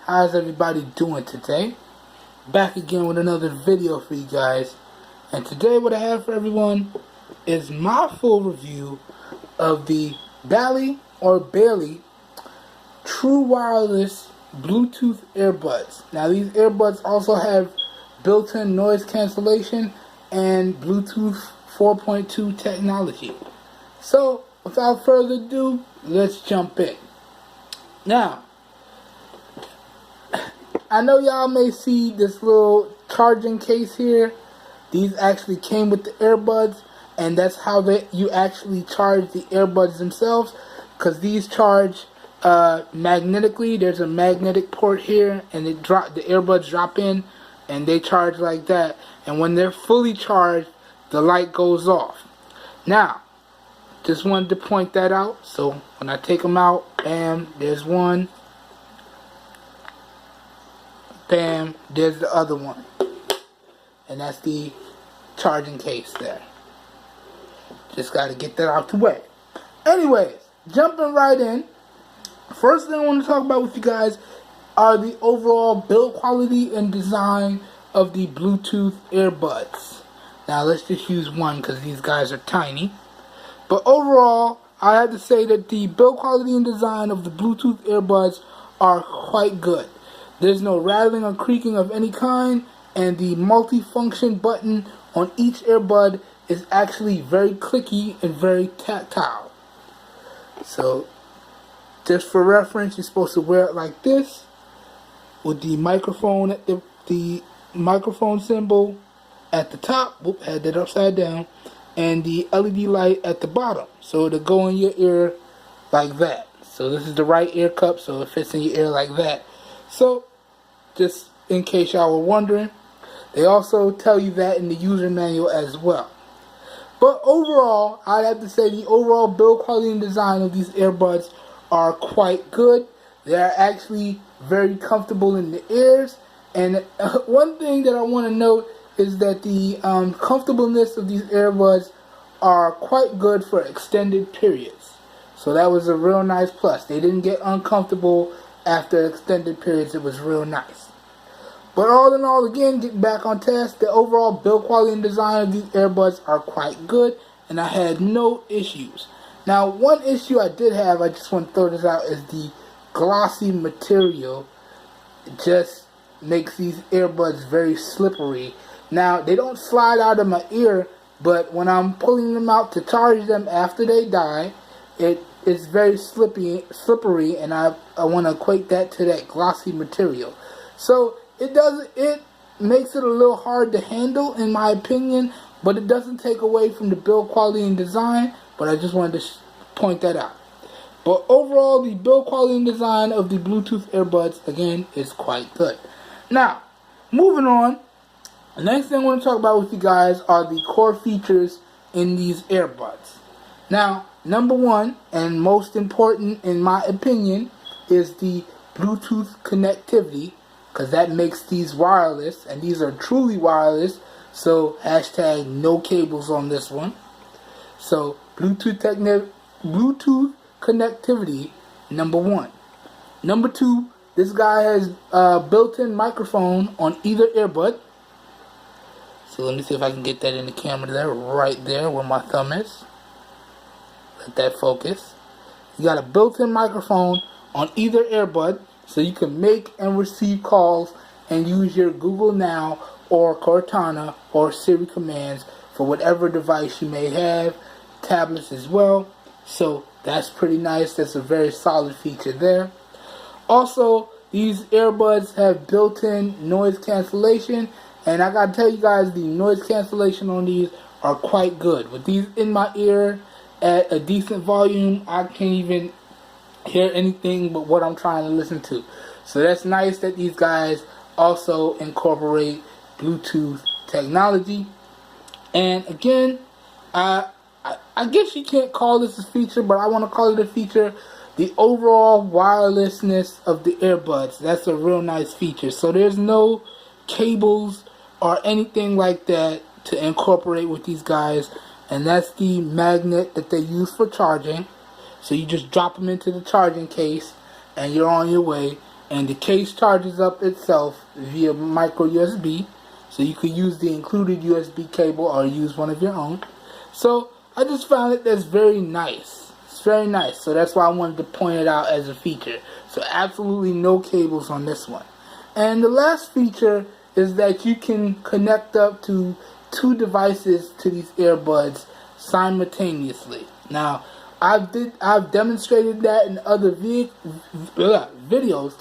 How's everybody doing today? Back again with another video for you guys. And today what I have for everyone is my full review of the Baile or Baile True Wireless Bluetooth Earbuds. Now these earbuds also have built-in noise cancellation and Bluetooth 4.2 technology. So without further ado, let's jump in. Now, I know y'all may see this little charging case here. These actually came with the earbuds, and that's how you actually charge the earbuds themselves, because these charge magnetically. There's a magnetic port here, and the earbuds drop in, and they charge like that. And when they're fully charged, the light goes off. Now, just wanted to point that out. So when I take them out, bam, there's one. Bam, there's the other one. And that's the charging case there. Just got to get that out the way. Anyways, jumping right in. First thing I want to talk about with you guys are the overall build quality and design of the Bluetooth earbuds. Now let's just use one because these guys are tiny. But overall, I have to say that the build quality and design of the Bluetooth earbuds are quite good. There's no rattling or creaking of any kind, and the multi-function button on each earbud is actually very clicky and very tactile. So, just for reference, you're supposed to wear it like this, with the microphone at the microphone symbol at the top. Whoop, had that upside down. And the LED light at the bottom, so it'll go in your ear like that. So this is the right ear cup, so it fits in your ear like that. So just in case y'all were wondering, they also tell you that in the user manual as well. But overall, I'd have to say the overall build quality and design of these earbuds are quite good. They are actually very comfortable in the ears. And one thing that I want to note is that the comfortableness of these earbuds are quite good for extended periods. So that was a real nice plus. They didn't get uncomfortable after extended periods. It was real nice. But all in all, again, getting back on task, the overall build quality and design of these earbuds are quite good, and I had no issues. Now, one issue I did have, I just want to throw this out, is the glossy material. It just makes these earbuds very slippery. Now, they don't slide out of my ear, but when I'm pulling them out to charge them after they die, it's very slippery, and I want to equate that to that glossy material. So it makes it a little hard to handle, in my opinion, but it doesn't take away from the build quality and design. But I just wanted to point that out. But overall, the build quality and design of the Bluetooth earbuds, again, is quite good. Now, moving on. The next thing I want to talk about with you guys are the core features in these earbuds. Now, number one, and most important in my opinion, is the Bluetooth connectivity, because that makes these wireless, and these are truly wireless, so hashtag no cables on this one. So, Bluetooth connectivity, number one. Number two, this guy has a built-in microphone on either earbud. So let me see if I can get that in the camera there, right there where my thumb is. Let that focus. You got a built-in microphone on either earbud, so you can make and receive calls and use your Google Now or Cortana or Siri commands for whatever device you may have, tablets as well. So that's pretty nice. That's a very solid feature there. Also, these earbuds have built-in noise cancellation. And I gotta tell you guys, the noise cancellation on these are quite good. With these in my ear at a decent volume, I can't even hear anything but what I'm trying to listen to. So that's nice that these guys also incorporate Bluetooth technology. And again, I guess you can't call this a feature, but I want to call it a feature. The overall wirelessness of the earbuds, that's a real nice feature. So there's no cables or anything like that to incorporate with these guys, and that's the magnet that they use for charging. So you just drop them into the charging case and you're on your way. and the case charges up itself via micro USB. So you could use the included USB cable or use one of your own. So I just found it that's very nice. It's very nice. So that's why I wanted to point it out as a feature. So absolutely no cables on this one. And the last feature is that you can connect up to 2 devices to these earbuds simultaneously. Now, I've demonstrated that in other videos.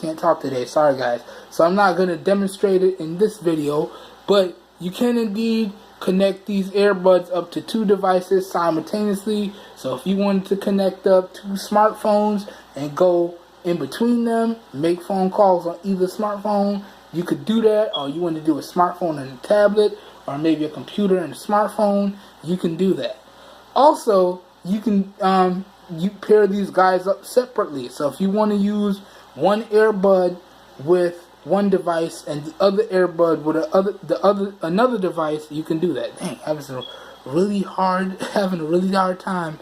Can't talk today, sorry guys. So I'm not going to demonstrate it in this video, but you can indeed connect these earbuds up to 2 devices simultaneously. So if you wanted to connect up 2 smartphones and go in between them, make phone calls on either smartphone, you could do that. Or you want to do a smartphone and a tablet, or maybe a computer and a smartphone, you can do that. Also, you can you pair these guys up separately. So if you want to use one earbud with one device and the other earbud with another device, you can do that. Dang, having a really hard time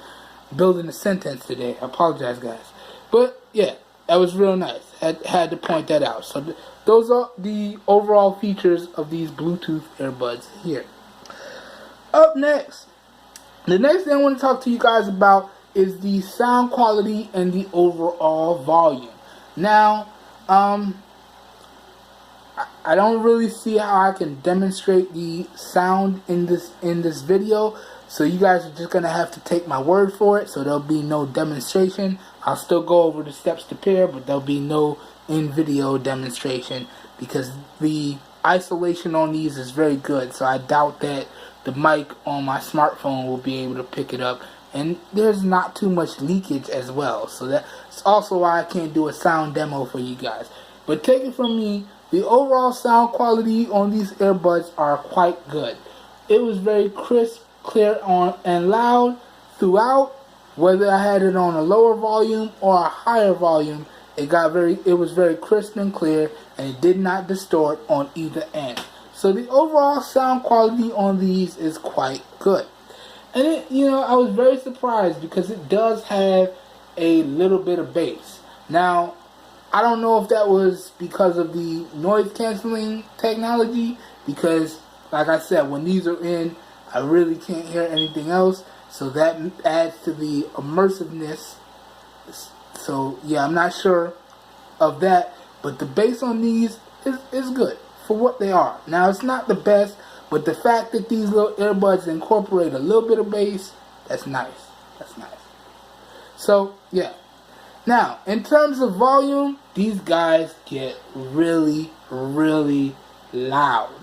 building a sentence today. I apologize, guys. But yeah, that was real nice. Had to point that out. So those are the overall features of these Bluetooth earbuds here. Up next, the next thing I want to talk to you guys about is the sound quality and the overall volume. Now, I don't really see how I can demonstrate the sound in this video, so you guys are just gonna have to take my word for it. So there'll be no demonstration. I'll still go over the steps to pair, but there'll be no in-video demonstration because the isolation on these is very good. So I doubt that the mic on my smartphone will be able to pick it up, and there's not too much leakage as well. So that's also why I can't do a sound demo for you guys. But take it from me, the overall sound quality on these earbuds are quite good. It was very crisp, clear on and loud throughout. Whether I had it on a lower volume or a higher volume, it was very crisp and clear, and it did not distort on either end. So the overall sound quality on these is quite good. And I was very surprised because it does have a little bit of bass. Now, I don't know if that was because of the noise canceling technology, because like I said, when these are in, I really can't hear anything else. So that adds to the immersiveness. So yeah, I'm not sure of that, but the bass on these is good for what they are. Now, it's not the best, but the fact that these little earbuds incorporate a little bit of bass, that's nice. That's nice. So yeah. Now, in terms of volume, these guys get really, really loud.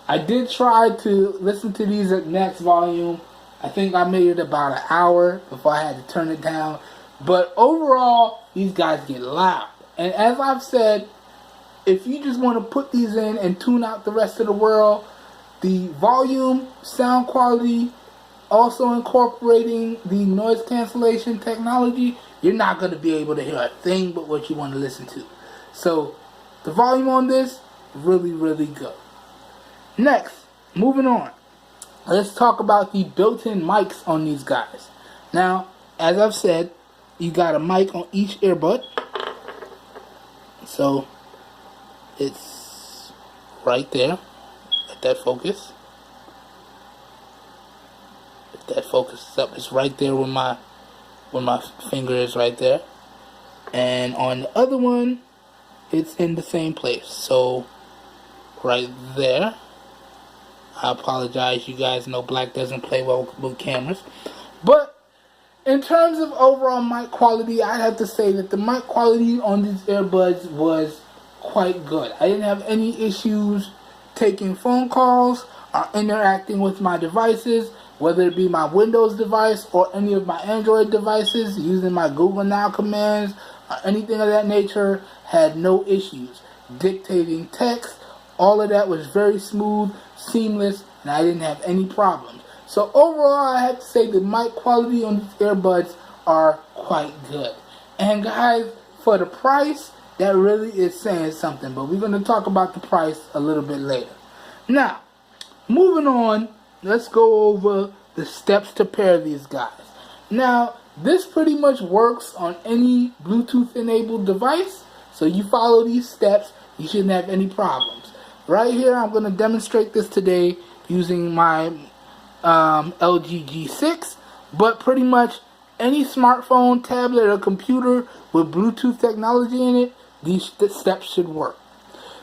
I did try to listen to these at max volume. I think I made it about an hour before I had to turn it down. But overall, these guys get loud. And as I've said, if you just want to put these in and tune out the rest of the world, the volume, sound quality, also incorporating the noise cancellation technology, you're not going to be able to hear a thing but what you want to listen to. So, the volume on this, really, really good. Next, moving on. Let's talk about the built-in mics on these guys. Now, as I've said, you got a mic on each earbud. So, it's right there. Let that focus. If that focuses up, it's right there where my finger is right there. And on the other one, it's in the same place. So, right there. I apologize, you guys know black doesn't play well with cameras. But in terms of overall mic quality, I'd have to say that the mic quality on these earbuds was quite good. I didn't have any issues taking phone calls or interacting with my devices, whether it be my Windows device or any of my Android devices, using my Google Now commands or anything of that nature. Had no issues. Dictating text, all of that was very smooth, seamless, and I didn't have any problems. So overall, I have to say the mic quality on these earbuds are quite good. And guys, for the price, that really is saying something. But we're going to talk about the price a little bit later. Now, moving on, let's go over the steps to pair these guys. Now, this pretty much works on any Bluetooth enabled device. So you follow these steps, you shouldn't have any problems. Right here, I'm going to demonstrate this today using my LG G6, but pretty much any smartphone, tablet, or computer with Bluetooth technology in it, these steps should work.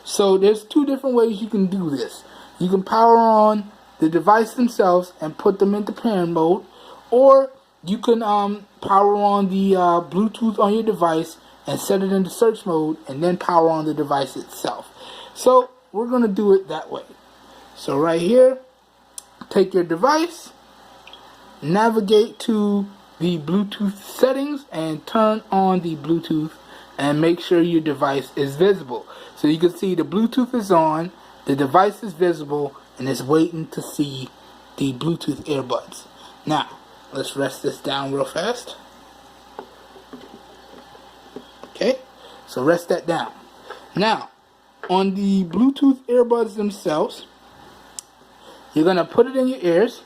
So there's two different ways you can do this. You can power on the device themselves and put them into pairing mode, or you can power on the Bluetooth on your device and set it into search mode and then power on the device itself. So we're going to do it that way. So right here, take your device, navigate to the Bluetooth settings and turn on the Bluetooth and make sure your device is visible. So you can see the Bluetooth is on, the device is visible, and it's waiting to see the Bluetooth earbuds. Now, let's rest this down real fast. Okay, so rest that down. Now, on the Bluetooth earbuds themselves, you're going to put it in your ears,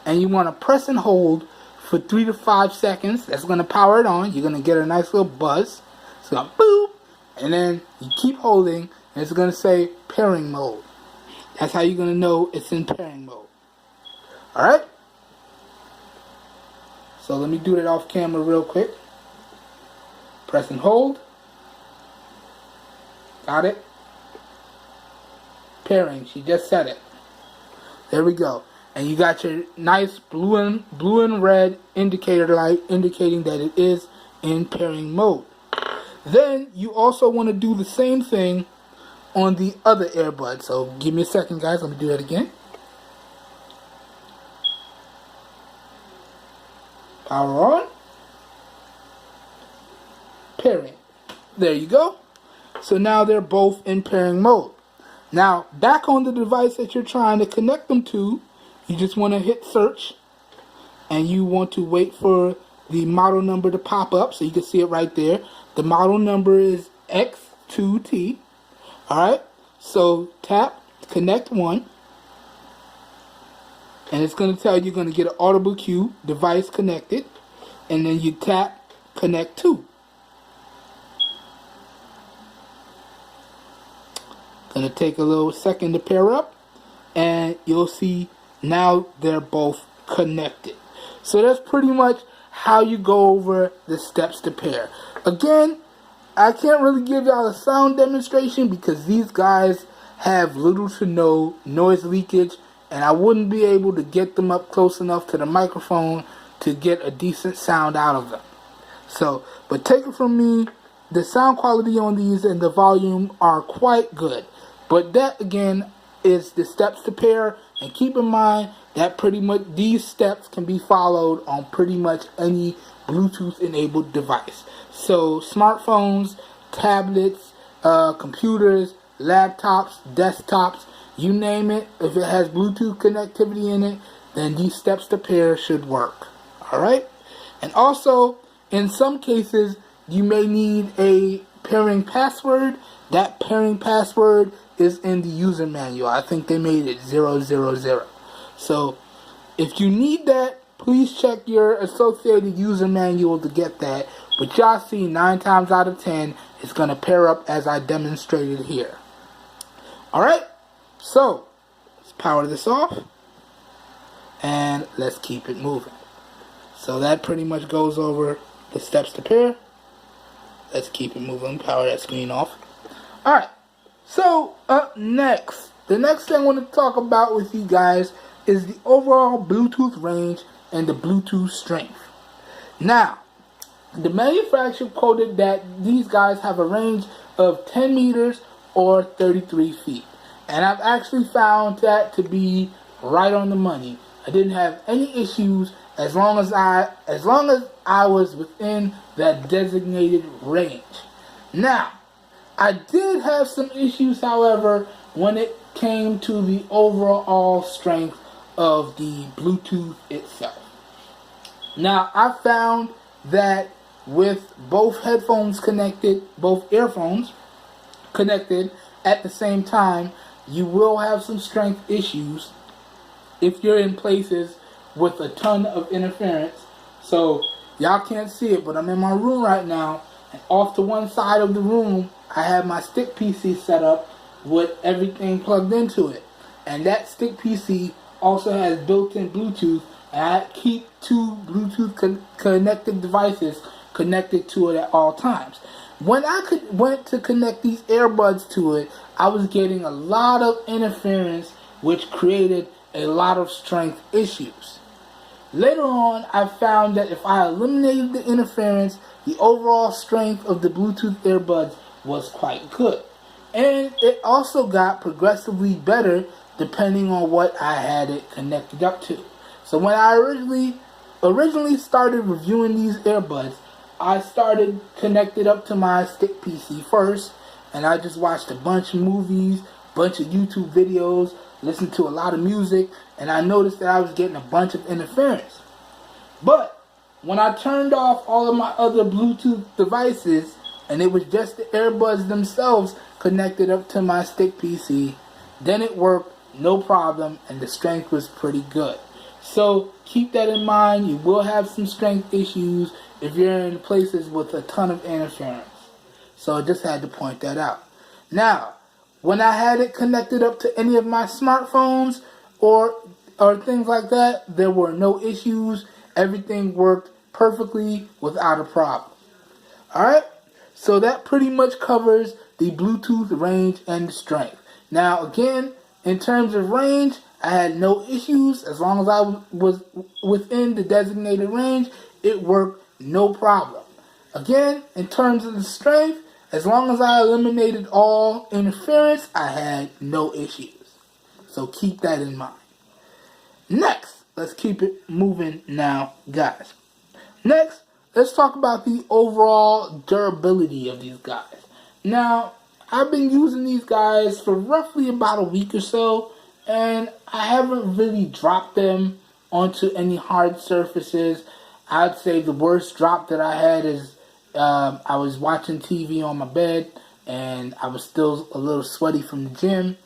and you want to press and hold for 3 to 5 seconds. That's going to power it on. You're going to get a nice little buzz. It's going to boop, and then you keep holding, and it's going to say pairing mode. That's how you're going to know it's in pairing mode. Alright? So let me do that off camera real quick. Press and hold. Got it? Pairing. She just said it. There we go. And you got your nice blue and red indicator light indicating that it is in pairing mode. Then you also want to do the same thing on the other earbud. So give me a second, guys. Let me do that again. Power on. Pairing. There you go. So now they're both in pairing mode. Now, back on the device that you're trying to connect them to, you just want to hit search. And you want to wait for the model number to pop up so you can see it right there. The model number is X2T. Alright, so tap connect 1, and it's going to tell you you're going to get an audible cue, device connected, and then you tap connect 2. Going to take a little second to pair up, and you'll see now they're both connected. So that's pretty much how you go over the steps to pair. Again, I can't really give y'all a sound demonstration because these guys have little to no noise leakage, and I wouldn't be able to get them up close enough to the microphone to get a decent sound out of them. So, but take it from me, the sound quality on these and the volume are quite good. But that again is the steps to pair, and keep in mind that pretty much these steps can be followed on pretty much any Bluetooth enabled device. So smartphones, tablets, computers, laptops, desktops, you name it, if it has Bluetooth connectivity in it, then these steps to pair should work. Alright? And also, in some cases, you may need a pairing password. That pairing password is in the user manual. I think they made it 000. So, if you need that, please check your associated user manual to get that. But y'all see 9 times out of 10, it's going to pair up as I demonstrated here. Alright, so let's power this off. And let's keep it moving. So that pretty much goes over the steps to pair. Let's keep it moving, power that screen off. Alright, so up next, the next thing I want to talk about with you guys is the overall Bluetooth range and the Bluetooth strength. Now, the manufacturer quoted that these guys have a range of 10 meters or 33 feet. And I've actually found that to be right on the money. I didn't have any issues as long as I was within that designated range. Now, I did have some issues, however, when it came to the overall strength of the Bluetooth itself. Now, I found that with both headphones connected, both earphones connected at the same time, you will have some strength issues if you're in places with a ton of interference. So Y'all can't see it, but I'm in my room right now, and off to one side of the room, I have my stick PC set up with everything plugged into it. And that stick PC also has built-in Bluetooth, and I keep two Bluetooth connected devices connected to it at all times. When I went to connect these earbuds to it, I was getting a lot of interference, which created a lot of strength issues. Later on, I found that if I eliminated the interference, the overall strength of the Bluetooth earbuds was quite good. And it also got progressively better depending on what I had it connected up to. So when I originally started reviewing these earbuds, I started connected up to my stick PC first, and I just watched a bunch of movies, bunch of YouTube videos, listened to a lot of music, and I noticed that I was getting a bunch of interference. But when I turned off all of my other Bluetooth devices, and it was just the earbuds themselves connected up to my stick PC, then it worked no problem, and the strength was pretty good. So keep that in mind. You will have some strength issues if you're in places with a ton of interference. So I just had to point that out. Now, when I had it connected up to any of my smartphones or things like that, there were no issues. Everything worked perfectly without a problem. Alright? So that pretty much covers the Bluetooth range and the strength. Now, again, in terms of range, I had no issues. As long as I was within the designated range, it worked no problem. Again, in terms of the strength, as long as I eliminated all interference, I had no issues. So keep that in mind. Next, let's keep it moving now, guys. Next, let's talk about the overall durability of these guys. Now, I've been using these guys for roughly about a week or so, and I haven't really dropped them onto any hard surfaces. I'd say the worst drop that I had is I was watching TV on my bed, and I was still a little sweaty from the gym,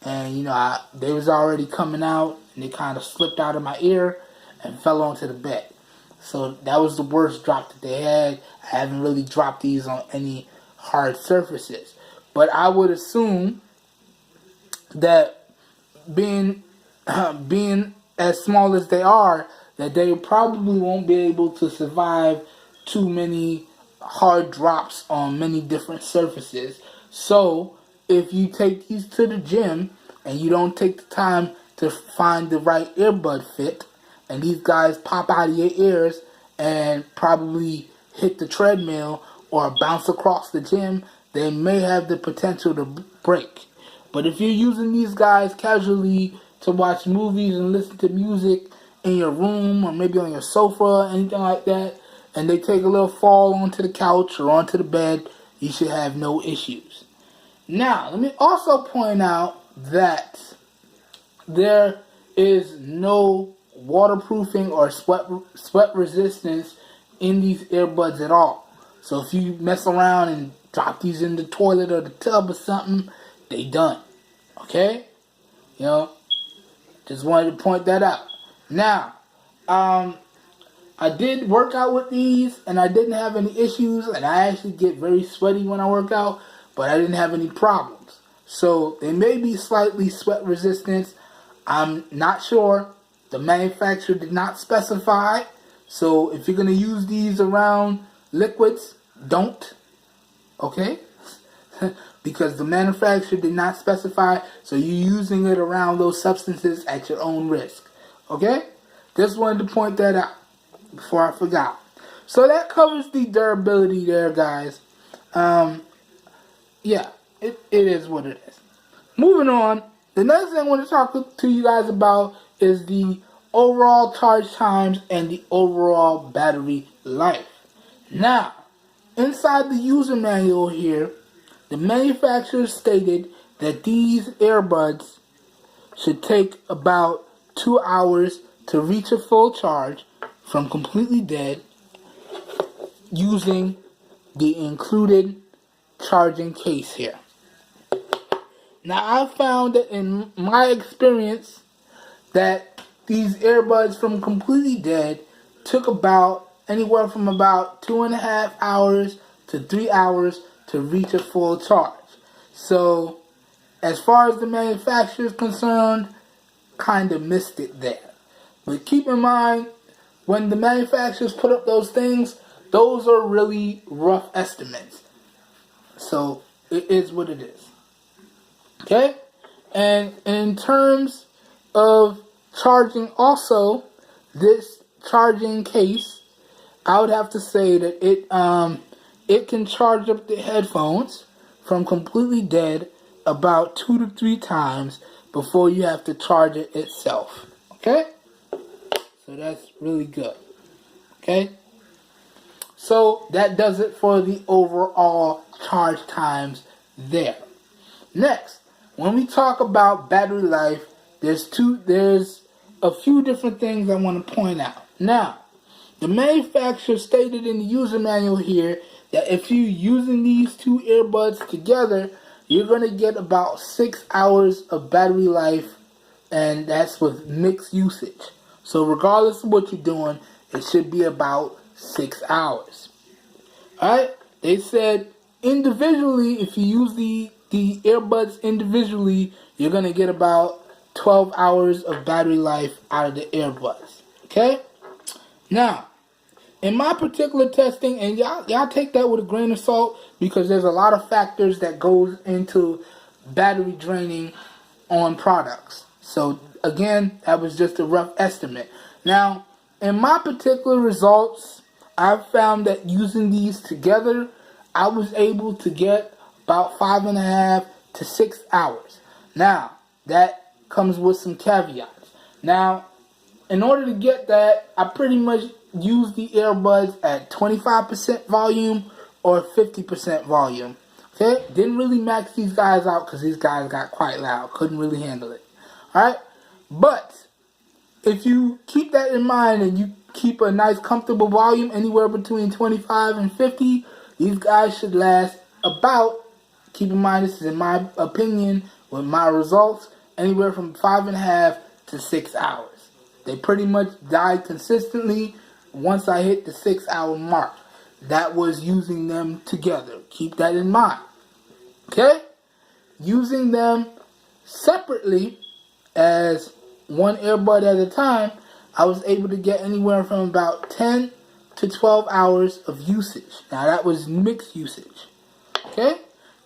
and they was already coming out, and they kind of slipped out of my ear and fell onto the bed. So that was the worst drop that they had. I haven't really dropped these on any hard surfaces, but I would assume that being as small as they are, that they probably won't be able to survive too many hard drops on many different surfaces. So if you take these to the gym and you don't take the time to find the right earbud fit, and these guys pop out of your ears and probably hit the treadmill or bounce across the gym, they may have the potential to break. But if you're using these guys casually to watch movies and listen to music in your room or maybe on your sofa or anything like that, and they take a little fall onto the couch or onto the bed, you should have no issues. Now, let me also point out that there is no waterproofing or sweat resistance in these earbuds at all. So if you mess around and drop these in the toilet or the tub or something, they done. Okay? Just wanted to point that out. Now, I did work out with these, and I didn't have any issues, and I actually get very sweaty when I work out, but I didn't have any problems. So they may be slightly sweat resistant. I'm not sure. The manufacturer did not specify. So if you're going to use these around liquids, don't. Okay? Because the manufacturer did not specify, so you're using it around those substances at your own risk. Okay? Just wanted to point that out before I forgot. So that covers the durability there, guys. Yeah, it is what it is. Moving on, the next thing I want to talk to you guys about is the overall charge times and the overall battery life. Now, inside the user manual here, the manufacturer stated that these earbuds should take about 2 hours to reach a full charge from completely dead using the included charging case here. Now, I found that in my experience that these earbuds from completely dead took about anywhere from about 2.5 hours to 3 hours to reach a full charge. So, as far as the manufacturer is concerned, kind of missed it there. But keep in mind, when the manufacturers put up those things, those are really rough estimates. So, it is what it is. Okay? And in terms of charging also, this charging case, I would have to say that it can charge up the headphones from completely dead about 2 to 3 times before you have to charge it itself. Okay? So that's really good. Okay? So that does it for the overall charge times there. Next, when we talk about battery life, there's a few different things I want to point out. Now, the manufacturer stated in the user manual here that if you're using these two earbuds together, you're going to get about 6 hours of battery life, and that's with mixed usage. So regardless of what you're doing, it should be about 6 hours. Alright? They said individually, if you use the earbuds individually, you're going to get about 12 hours of battery life out of the earbuds. Okay? Now, in my particular testing, and y'all take that with a grain of salt, because there's a lot of factors that goes into battery draining on products. So again, that was just a rough estimate. Now, in my particular results, I've found that using these together, I was able to get about 5.5 to 6 hours. Now, that comes with some caveats. Now, in order to get that, I pretty much use the earbuds at 25% volume or 50% volume. Okay? Didn't really max these guys out because these guys got quite loud. Couldn't really handle it. Alright? But, if you keep that in mind and you keep a nice comfortable volume anywhere between 25 and 50, these guys should last about, keep in mind this is in my opinion, with my results, anywhere from 5.5 to 6 hours. They pretty much died consistently once I hit the 6 hour mark. That was using them together. Keep that in mind. Okay? Using them separately as one earbud at a time, I was able to get anywhere from about 10 to 12 hours of usage. Now that was mixed usage. Okay?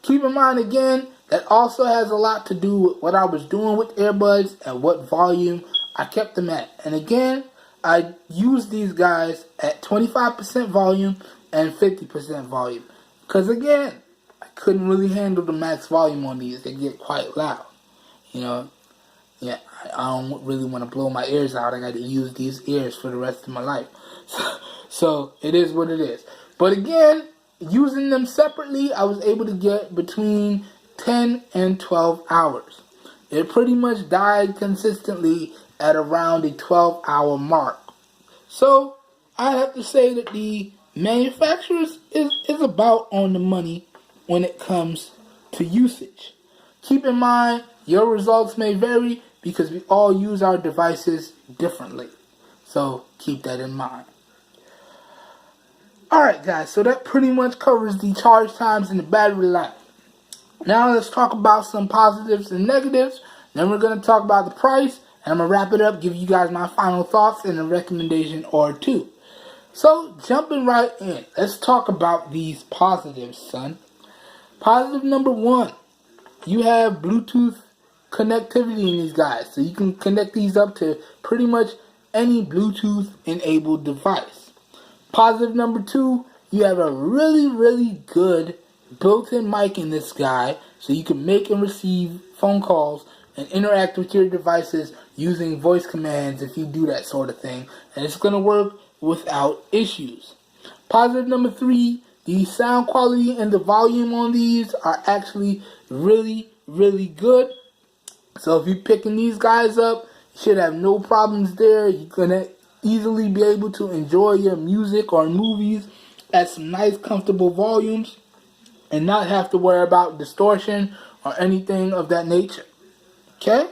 Keep in mind again, that also has a lot to do with what I was doing with earbuds and what volume I kept them at. And again, I used these guys at 25% volume and 50% volume. Because again, I couldn't really handle the max volume on these. They get quite loud. You know, yeah, I don't really want to blow my ears out. I got to use these ears for the rest of my life. So it is what it is. But again, using them separately, I was able to get between 10 and 12 hours. It pretty much died consistently at around the 12-hour mark. So I have to say that the manufacturers is about on the money when it comes to usage. Keep in mind, your results may vary because we all use our devices differently. So keep that in mind. Alright guys, so that pretty much covers the charge times and the battery life. Now let's talk about some positives and negatives. Then we're going to talk about the price. And I'm going to wrap it up, give you guys my final thoughts and a recommendation or two. So, jumping right in. Let's talk about these positives, son. Positive number 1. You have Bluetooth connectivity in these guys. So you can connect these up to pretty much any Bluetooth-enabled device. Positive number 2. You have a really, really good built-in mic in this guy. So you can make and receive phone calls and interact with your devices using voice commands if you do that sort of thing. And it's going to work without issues. Positive number 3, the sound quality and the volume on these are actually really, really good. So if you're picking these guys up, you should have no problems there. You're going to easily be able to enjoy your music or movies at some nice, comfortable volumes and not have to worry about distortion or anything of that nature. Okay?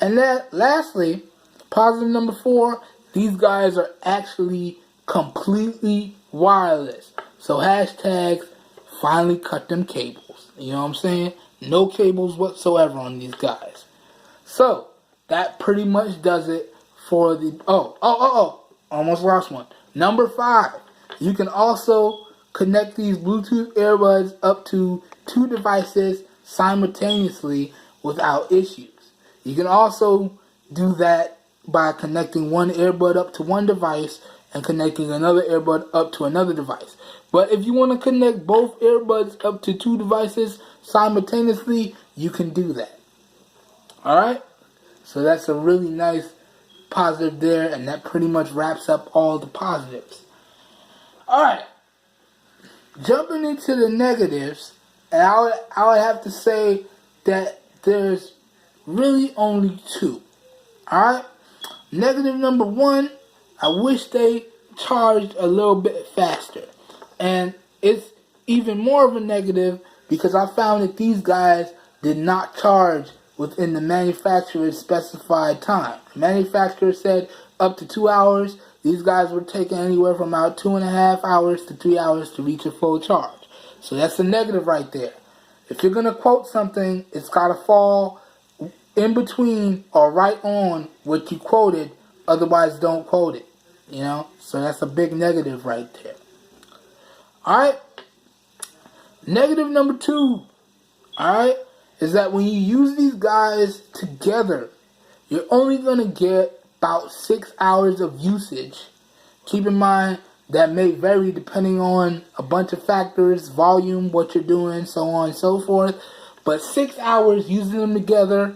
And then lastly, positive number 4, these guys are actually completely wireless. So hashtags finally cut them cables. You know what I'm saying? No cables whatsoever on these guys. So that pretty much does it for the almost lost one. Number 5. You can also connect these Bluetooth earbuds up to 2 devices simultaneously without issues. You can also do that by connecting one earbud up to one device and connecting another earbud up to another device. But if you want to connect both earbuds up to 2 devices simultaneously, you can do that. Alright? So that's a really nice positive there, and that pretty much wraps up all the positives. Alright. Jumping into the negatives, and I would have to say that there's really only 2. Alright? Negative number 1, I wish they charged a little bit faster. And it's even more of a negative because I found that these guys did not charge within the manufacturer's specified time. The manufacturer said up to 2 hours. These guys were taking anywhere from about 2.5 hours to 3 hours to reach a full charge. So that's a negative right there. If you're going to quote something, it's got to fall in between or right on what you quoted. Otherwise, don't quote it. You know? So that's a big negative right there. Alright? Negative number 2. Alright? Is that when you use these guys together, you're only going to get about 6 hours of usage. Keep in mind that may vary depending on a bunch of factors, volume, what you're doing, so on and so forth. But 6 hours using them together,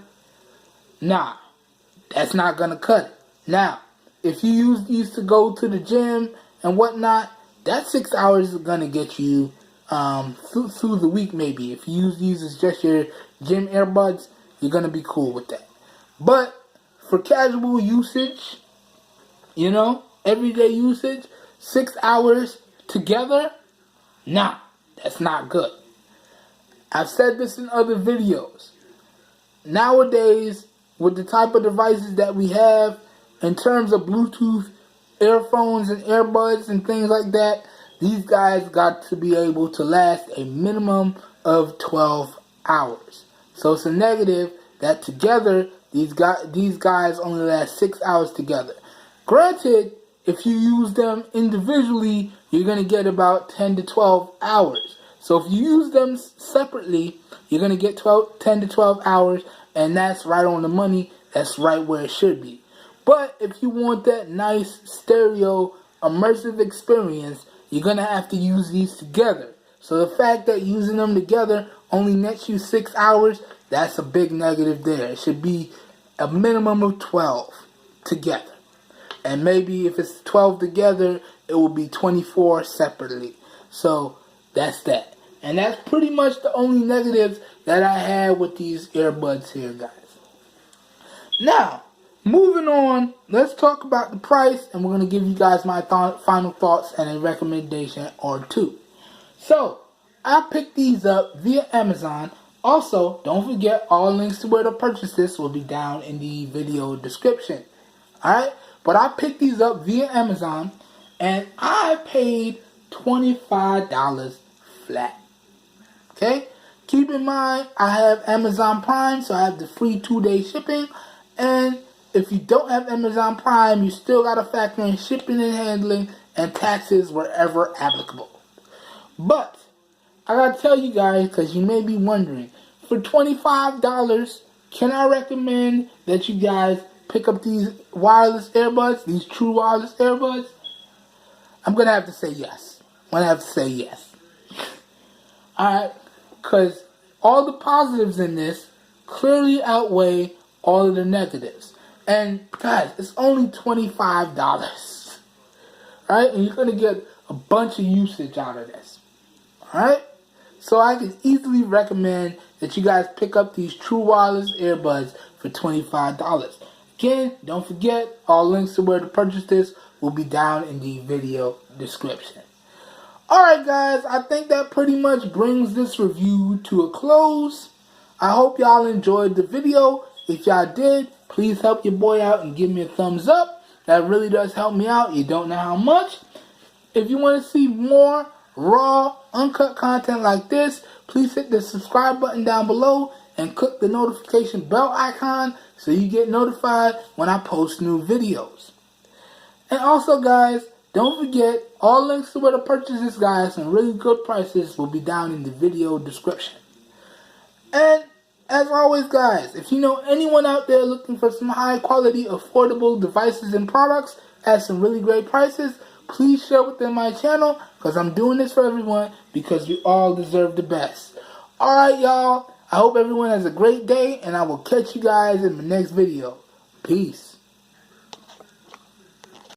nah, that's not going to cut it. Now, if you use these to go to the gym and whatnot, that 6 hours is going to get you through the week maybe. If you use these as just your gym earbuds, you're going to be cool with that. But for casual usage, you know, everyday usage, 6 hours together, nah, that's not good. I've said this in other videos. Nowadays, with the type of devices that we have, in terms of Bluetooth earphones and earbuds and things like that, these guys got to be able to last a minimum of 12 hours. So it's a negative that together, these guys only last 6 hours together. Granted, if you use them individually, you're going to get about 10 to 12 hours. So if you use them separately, you're going to get 10 to 12 hours, and that's right on the money. That's right where it should be. But if you want that nice stereo immersive experience, you're going to have to use these together. So the fact that using them together only nets you 6 hours, that's a big negative there. It should be a minimum of 12 together. And maybe if it's 12 together, it will be 24 separately. So that's that. And that's pretty much the only negatives that I had with these earbuds here, guys. Now, moving on, let's talk about the price, and we're going to give you guys my final thoughts and a recommendation or two. So, I picked these up via Amazon. Also, don't forget, all links to where to purchase this will be down in the video description. Alright? But I picked these up via Amazon, and I paid $25 flat. Okay? Keep in mind, I have Amazon Prime, so I have the free 2-day shipping. And if you don't have Amazon Prime, you still got to factor in shipping and handling and taxes wherever applicable. But I got to tell you guys, because you may be wondering, for $25, can I recommend that you guys pick up these wireless earbuds, these true wireless earbuds? I'm going to have to say yes. Alright, because all the positives in this clearly outweigh all of the negatives. And guys, it's only $25. Alright, and you're going to get a bunch of usage out of this. Alright, so I can easily recommend that you guys pick up these true wireless earbuds for $25. Again, don't forget, all links to where to purchase this will be down in the video description. Alright guys, I think that pretty much brings this review to a close. I hope y'all enjoyed the video. If y'all did, please help your boy out and give me a thumbs up. That really does help me out. You don't know how much. If you want to see more raw, uncut content like this, please hit the subscribe button down below and click the notification bell icon so you get notified when I post new videos. And also, guys, don't forget, all links to where to purchase this, guys, and really good prices will be down in the video description. And as always, guys, if you know anyone out there looking for some high quality, affordable devices and products at some really great prices, please share with them my channel, because I'm doing this for everyone, because we all deserve the best. Alright, y'all, I hope everyone has a great day, and I will catch you guys in the next video. Peace.